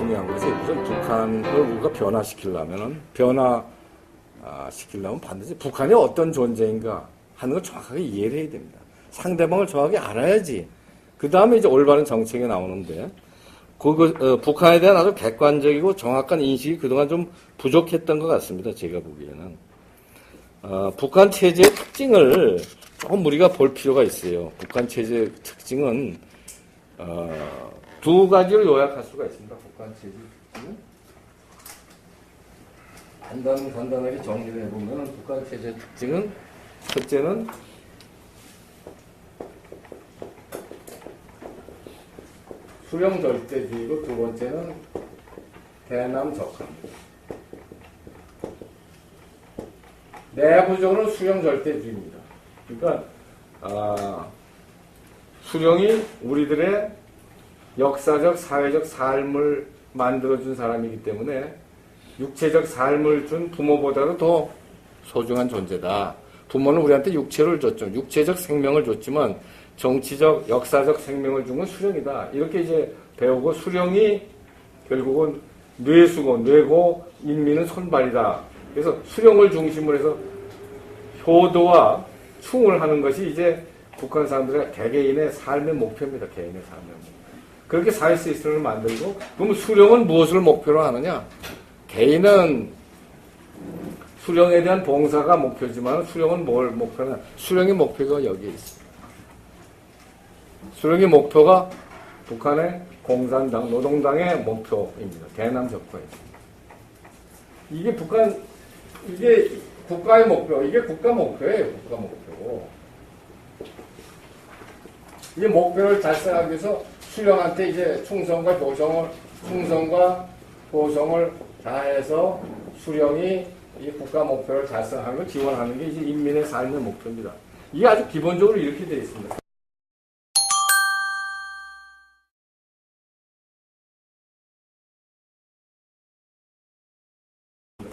중요한 것이 우선 북한을 우리가 변화시키려면 반드시 북한이 어떤 존재인가 하는 걸 정확하게 이해를 해야 됩니다. 상대방을 정확하게 알아야지. 그 다음에 이제 올바른 정책이 나오는데, 북한에 대한 아주 객관적이고 정확한 인식이 그동안 좀 부족했던 것 같습니다. 제가 보기에는. 북한 체제의 특징을 조금 우리가 볼 필요가 있어요. 북한 체제의 특징은, 두 가지를 요약할 수가 있습니다. 북한 체제 특징은 간단하게 정리를 해보면 북한 체제 특징은 첫째는 수령 절대주의고 두 번째는 대남 적합입니다. 내부적으로는 수령 절대주의입니다. 그러니까 수령이 우리들의 역사적, 사회적 삶을 만들어준 사람이기 때문에 육체적 삶을 준 부모보다도 더 소중한 존재다. 부모는 우리한테 육체를 줬죠. 육체적 생명을 줬지만 정치적, 역사적 생명을 준 건 수령이다. 이렇게 이제 배우고 수령이 결국은 뇌고 인민은 손발이다. 그래서 수령을 중심으로 해서 효도와 충을 하는 것이 이제 북한 사람들의 개개인의 삶의 목표입니다. 개인의 삶의 목표. 그렇게 사회 시스템을 만들고, 그럼 수령은 무엇을 목표로 하느냐? 개인은 수령에 대한 봉사가 목표지만 수령은 뭘 목표로 하느냐? 수령의 목표가 여기에 있습니다. 수령의 목표가 북한의 공산당, 노동당의 목표입니다. 대남 적화에 있습니다. 이게 국가의 목표, 이게 국가 목표예요. 국가 목표. 이 목표를 달성하기 위해서 수령한테 이제 충성과 보성을 다해서 수령이 이 국가 목표를 달성하는 걸 지원하는 게 이제 인민의 삶의 목표입니다. 이게 아주 기본적으로 이렇게 되어 있습니다.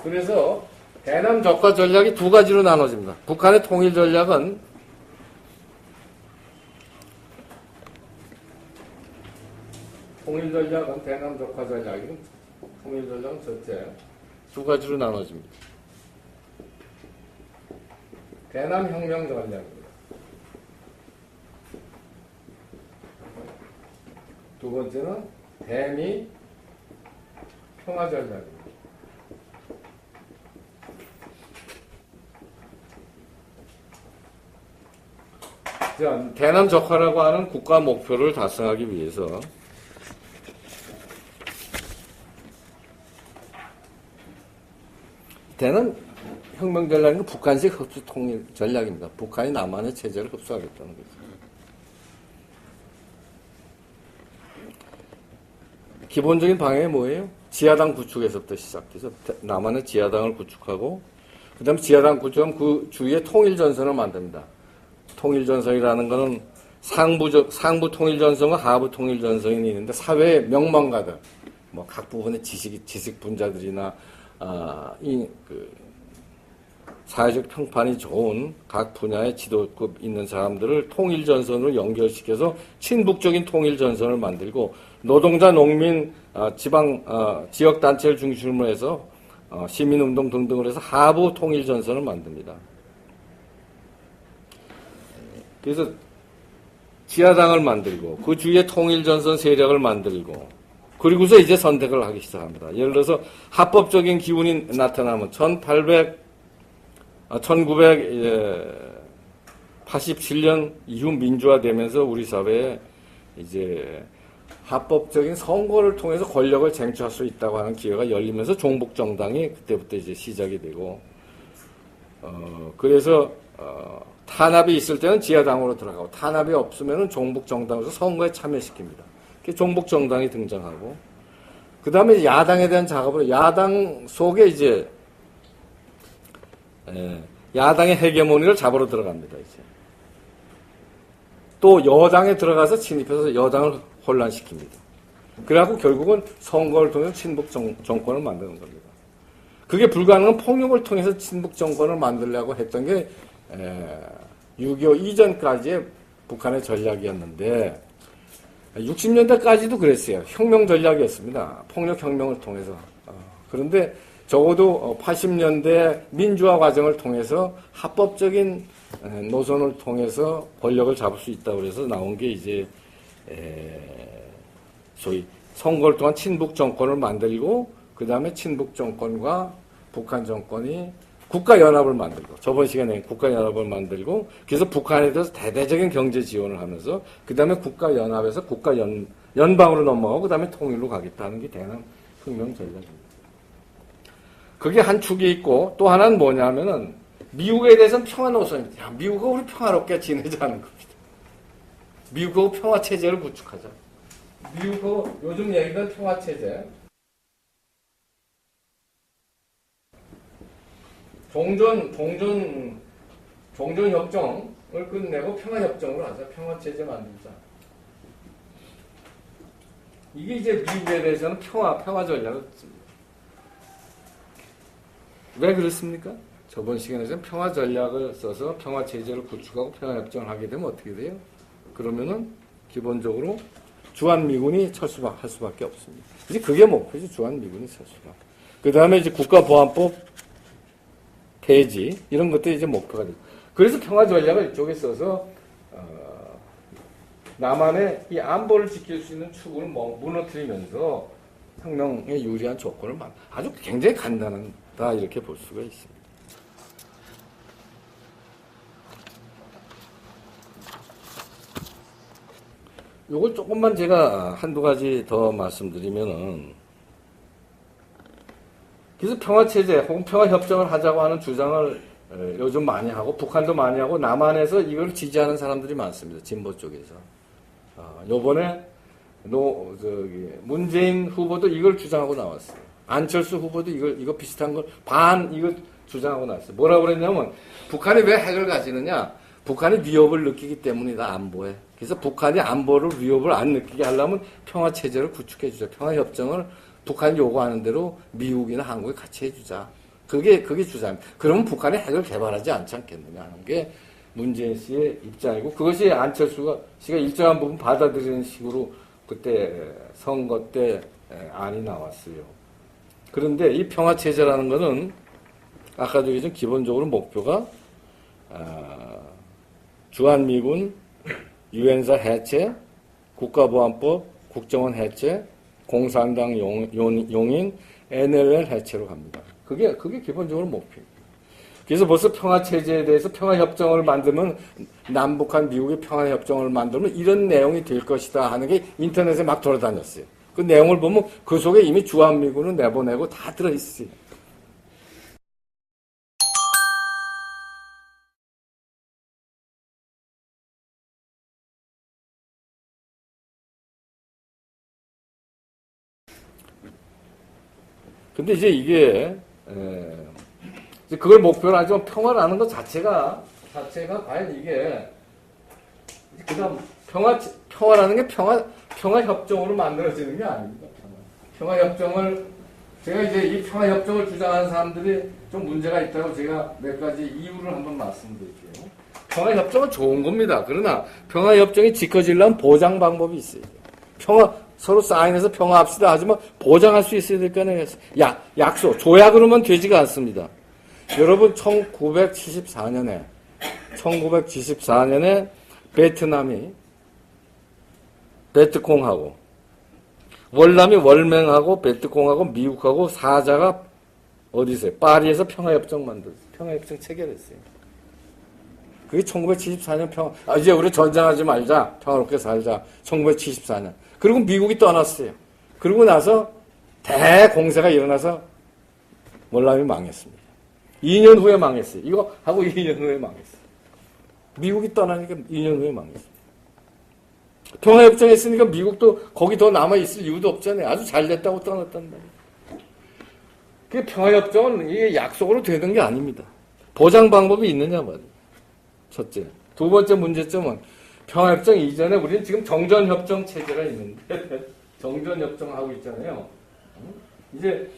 그래서 대남 적화 전략이 두 가지로 나눠집니다. 북한의 통일 전략은 대남 적화 전략은 통일 전략은 첫째 두 가지로 나눠집니다. 대남 혁명 전략입니다. 두 번째는 대미 평화 전략입니다. 자, 대남 적화라고 하는 국가 목표를 달성하기 위해서 대남 혁명 전략은 북한식 흡수 통일 전략입니다. 북한이 남한의 체제를 흡수하겠다는 거죠. 기본적인 방향이 뭐예요? 지하당 구축에서부터 시작해서 남한의 지하당을 구축하고 그 다음에 지하당 구축하면 그 주위에 통일전선을 만듭니다. 통일전선이라는 것은 상부 통일전선과 하부 통일전선이 있는데 사회의 명망가들, 각 부분의 지식 분자들이나 사회적 평판이 좋은 각 분야의 지도급 있는 사람들을 통일전선으로 연결시켜서 친북적인 통일전선을 만들고 노동자, 농민, 지역단체를 중심으로 해서 시민운동 등등을 해서 하부 통일전선을 만듭니다. 그래서 지하당을 만들고 그 주위에 통일전선 세력을 만들고 그리고서 이제 선택을 하기 시작합니다. 예를 들어서 합법적인 기운이 나타나면 1987년 이후 민주화되면서 우리 사회에 이제 합법적인 선거를 통해서 권력을 쟁취할 수 있다고 하는 기회가 열리면서 종북정당이 그때부터 이제 시작이 되고, 그래서 탄압이 있을 때는 지하당으로 들어가고 탄압이 없으면 종북정당으로서 선거에 참여시킵니다. 종북정당이 등장하고 그 다음에 야당에 대한 작업을 야당 속에 이제 야당의 헤게모니를 잡으러 들어갑니다. 이제 또 여당에 들어가서 침입해서 여당을 혼란시킵니다. 그래갖고 결국은 선거를 통해서 친북 정권을 만드는 겁니다. 그게 불가능한 폭력을 통해서 친북 정권을 만들려고 했던 게 6.25 이전까지의 북한의 전략이었는데 60년대까지도 그랬어요. 혁명 전략이었습니다. 폭력 혁명을 통해서. 그런데 적어도 80년대 민주화 과정을 통해서 합법적인 노선을 통해서 권력을 잡을 수 있다고 해서 나온 게 이제 소위 선거를 통한 친북 정권을 만들고 그 다음에 친북 정권과 북한 정권이 국가연합을 만들고 저번 시간에 국가연합을 만들고 그래서 북한에 대해서 대대적인 경제 지원을 하면서 그 다음에 국가연합에서 국가연방으로 넘어가고 그 다음에 통일로 가겠다는 게 대남 혁명 전략입니다. 그게 한 축이 있고 또 하나는 뭐냐면은 미국에 대해서는 평화 노선입니다. 야, 미국하고 우리 평화롭게 지내자는 겁니다. 미국하고 평화 체제를 구축하자. 미국하고 요즘 얘기하는 평화 체제. 종전 협정을 끝내고 평화 협정으로 하자. 평화 체제 만들자. 이게 이제 미국에 대해서는 평화 전략을 씁니다. 왜 그렇습니까? 저번 시간에서는 평화 전략을 써서 평화 체제를 구축하고 평화 협정을 하게 되면 어떻게 돼요? 그러면은 기본적으로 주한미군이 할 수밖에 없습니다. 이제 그게 목표지. 주한미군이 설 수밖에. 그 다음에 이제 국가보안법 폐지 이런 것들이 이제 목표가 되죠. 그래서 평화 전략을 이쪽에 써서 남한의 이 안보를 지킬 수 있는 축을 무너뜨리면서 혁명에 유리한 조건을 아주 굉장히 간단하다 이렇게 볼 수가 있습니다. 요걸 조금만 제가 한두 가지 더 말씀드리면은 그래서 평화체제 혹은 평화협정을 하자고 하는 주장을 요즘 많이 하고 북한도 많이 하고 남한에서 이걸 지지하는 사람들이 많습니다. 진보 쪽에서. 요번에 문재인 후보도 이걸 주장하고 나왔어요. 안철수 후보도 이거 비슷한 걸 이거 주장하고 나왔어요. 뭐라고 그랬냐면 북한이 왜 핵을 가지느냐? 북한이 위협을 느끼기 때문이다. 안보에. 그래서 북한이 안보를 위협을 안 느끼게 하려면 평화체제를 구축해주자. 평화협정을 북한이 요구하는 대로 미국이나 한국이 같이 해주자. 그게 주장입니다. 그러면 북한이 핵을 개발하지 않지 않겠느냐 하는 게 문재인 씨의 입장이고 그것이 안철수가 씨가 일정한 부분 받아들이는 식으로 그때 선거 때 안이 나왔어요. 그런데 이 평화체제라는 것은 아까도 얘기했지만 기본적으로 목표가 주한미군 유엔사 해체, 국가보안법, 국정원 해체, 공산당 용인, NLL 해체로 갑니다. 그게 기본적으로 목표입니다. 그래서 벌써 평화체제에 대해서 평화협정을 만들면 남북한 미국의 평화협정을 만들면 이런 내용이 될 것이다 하는 게 인터넷에 막 돌아다녔어요. 그 내용을 보면 그 속에 이미 주한미군을 내보내고 다 들어있어요. 근데 이제 이게 이제 그걸 목표로 하지만 평화라는 것 자체가 과연 이게 그다음 평화라는 게 평화 협정으로 만들어지는 게 아닙니다. 평화 협정을 제가 이제 이 평화 협정을 주장하는 사람들이 좀 문제가 있다고 제가 몇 가지 이유를 한번 말씀드릴게요. 평화 협정은 좋은 겁니다. 그러나 평화 협정이 지켜지려면 보장 방법이 있어요. 서로 사인해서 평화합시다 하지만 보장할 수 있어야 될 거 아니에요. 약속, 조약으로만 되지가 않습니다. 여러분 1974년에 베트남이 베트콩하고 월남이 월맹하고 베트콩하고 미국하고 사자가 어디서요? 파리에서 평화협정 만들었어요. 평화협정 체결했어요. 그게 1974년 이제 우리 전쟁하지 말자. 평화롭게 살자. 1974년. 그리고 미국이 떠났어요. 그러고 나서 대공세가 일어나서 월남이 망했습니다. 2년 후에 망했어요. 이거 하고 2년 후에 망했어요. 미국이 떠나니까 2년 후에 망했어요. 평화협정 했으니까 미국도 거기 더 남아있을 이유도 없잖아요. 아주 잘 됐다고 떠났단 말이에요. 그 평화협정은 이게 약속으로 되는 게 아닙니다. 보장 방법이 있느냐 말이에요. 첫째. 두 번째 문제점은 평화협정 이전에 우리는 지금 정전협정 체제가 있는데 정전협정 하고 있잖아요. 이제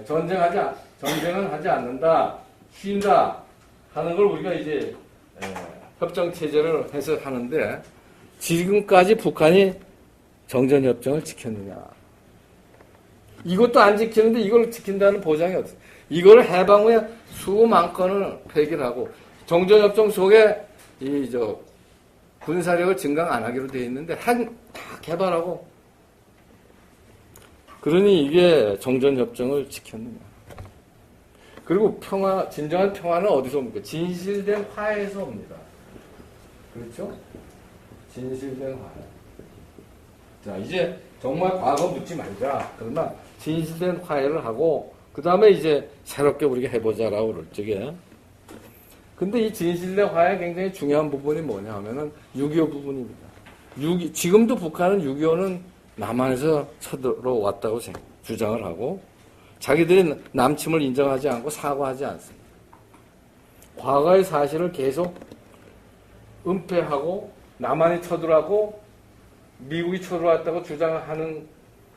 전쟁은 하지 않는다, 쉰다 하는 걸 우리가 이제 협정 체제를 해서 하는데 지금까지 북한이 정전협정을 지켰느냐? 이것도 안 지키는데 이걸 지킨다는 보장이 없어요. 이걸 해방 후에 수만 건을 폐기를 하고 정전협정 속에 군사력을 증강 안 하기로 되어 있는데 핵 다 개발하고 그러니 이게 정전협정을 지켰느냐. 그리고 진정한 평화는 어디서 옵니까? 진실된 화해에서 옵니다. 그렇죠? 진실된 화해. 자, 이제 정말 과거 묻지 말자. 그러나 진실된 화해를 하고 그 다음에 이제 새롭게 우리가 해보자라고 그럴 적에. 근데 이 진실된 화해의 굉장히 중요한 부분이 뭐냐 하면은 6.25 부분입니다. 지금도 북한은 6.25는 남한에서 쳐들어왔다고 주장을 하고 자기들이 남침을 인정하지 않고 사과하지 않습니다. 과거의 사실을 계속 은폐하고 남한이 쳐들어왔고 미국이 쳐들어왔다고 주장하는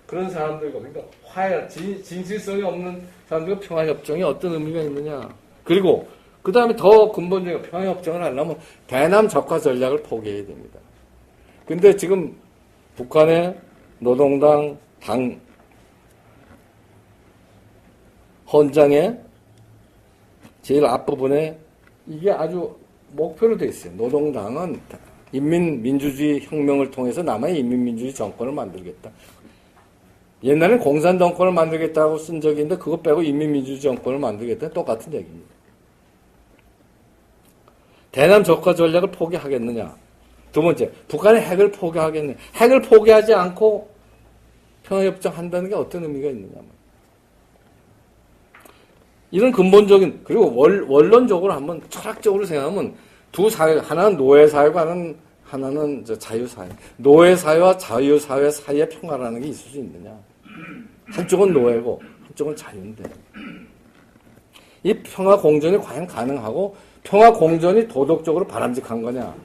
그런 사람들과 그러니까 화해, 진실성이 없는 사람들과 평화협정이 어떤 의미가 있느냐. 그리고 그 다음에 더 근본적인 평화협정을 하려면 대남 적화 전략을 포기해야 됩니다. 근데 지금 북한의 노동당 당 헌장의 제일 앞부분에 이게 아주 목표로 되어 있어요. 노동당은 인민민주주의 혁명을 통해서 남한의 인민민주주의 정권을 만들겠다. 옛날에는 공산정권을 만들겠다고 쓴 적이 있는데 그거 빼고 인민민주주의 정권을 만들겠다. 똑같은 얘기입니다. 대남 적화 전략을 포기하겠느냐. 두 번째, 북한의 핵을 포기하겠느냐. 핵을 포기하지 않고 평화협정 한다는 게 어떤 의미가 있느냐. 이런 근본적인, 그리고 원론적으로 한번 철학적으로 생각하면 두 사회, 하나는 노예사회고 하나는 자유사회. 노예사회와 자유사회 사이에 평화라는 게 있을 수 있느냐. 한쪽은 노예고 한쪽은 자유인데. 이 평화공존이 과연 가능하고 평화공존이 도덕적으로 바람직한 거냐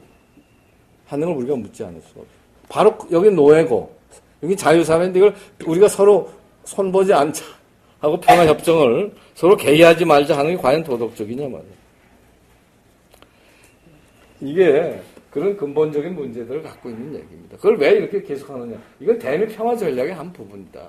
하는 걸 우리가 묻지 않을 수가 없어요. 바로 여기 노예고 여기 자유사회인데 이걸 우리가 서로 손보지 않자 하고 평화협정을 서로 개의하지 말자 하는 게 과연 도덕적이냐 말이에요. 이게 그런 근본적인 문제들을 갖고 있는 얘기입니다. 그걸 왜 이렇게 계속하느냐. 이건 대미 평화 전략의 한 부분이다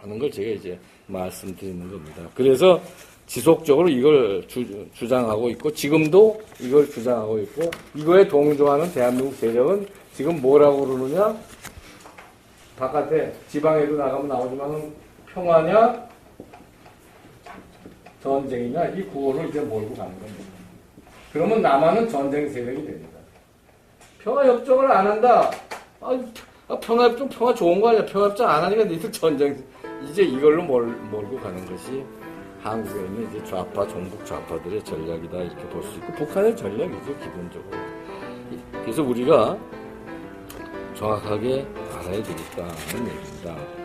하는 걸 제가 이제 말씀드리는 겁니다. 그래서 지속적으로 이걸 주장하고 있고 지금도 이걸 주장하고 있고 이거에 동조하는 대한민국 세력은 지금 뭐라고 그러느냐. 바깥에 지방에도 나가면 나오지만 평화냐 전쟁이냐 이 구호를 이제 몰고 가는 겁니다. 그러면 남한은 전쟁 세력이 됩니다. 평화협정을 안 한다. 평화협정 평화 좋은 거 아니야. 평화협정 안 하니까 니들 전쟁 이제 이걸로 몰고 가는 것이 한국에 있는 이제 좌파 종북 좌파들의 전략이다 이렇게 볼 수 있고 북한의 전략이죠 기본적으로. 그래서 우리가 정확하게 알아야 되겠다는 얘기입니다.